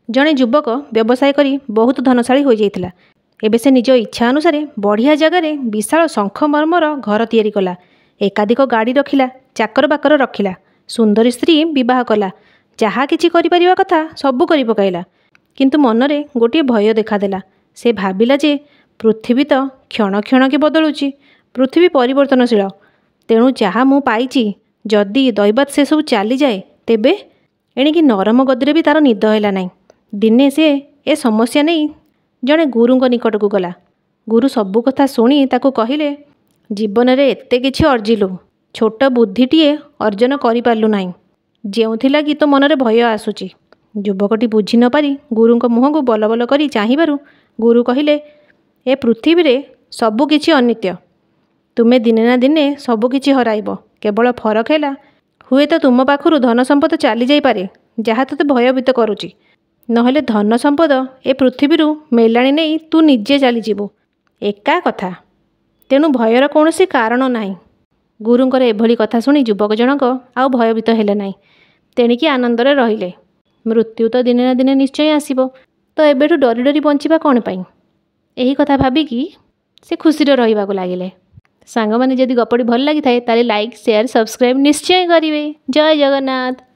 जड़े युवक व्यवसाय करी बहुत धनशाली हो जाइथिला। एबे से निज इच्छा अनुसार बढ़िया जगार विशाल शंख मर्मर घर तैयारी कला। एकाधिक गाड़ी रखिला, चाकर बाकर रखिला, सुंदरी स्त्री विवाह कला, जहाँ किछि करि परिबा कथा सबु करि पकाइला। किंतु मनरे गोटे भय देखादेला। से भाविला जे पृथ्वी तो क्षण क्षण के बदलुची, पृथ्वी परिवर्तनशील। तेणु जहाँ मु पाइछि जदि दैवत से सब चली जाए तेबे एणिकी नरम गदिरे भी तार निद हैला नहीं। दिने से ए समस्या नहीं जड़े गुरुंक निकट को गला। गुरु सबु कथा शुणी ताकू कहिले, जीवन रे एते किछि अर्जिलु, छोट बुद्धिटीए अर्जन करि पारलु नाही, जेउथिला कि तो मनरे भय आसुची। युवकटी बुझी न पारी गुरुंक मुह को बल बल करी चाहिबारु गुरु कहिले, ए पृथ्वी रे सबु किछि अनित्य। तुमे दिने ना दिने सबु किछि हराइब। केवल फरक हैला हुए तो तुम पाखरु धन संपद चली जाई पारे, जहाँ तते भयभीत करुची। नहले धन संपद ए पृथ्वी मेलाणी नहीं तू निजे चली जीवु, एका कथा। तेणु भयर कौनसी कारण नाही। गुरुंकर एभली कथा शुणी युवक जनक आउ भयभीत हेले नाही, तेणिकी आनंदरे रहिले। मृत्यु तो दिने ना दिने निश्चय आसीबो, तो एबेठु डरी डरी बंचिबा कौन पाई। एही कथा भाबिकी से खुशी रहिबाकु लागिले। सांग माने जदि गपटी भल लागि थाए ताले लाइक शेयर सब्सक्राइब निश्चय करिवे। जय जगन्नाथ।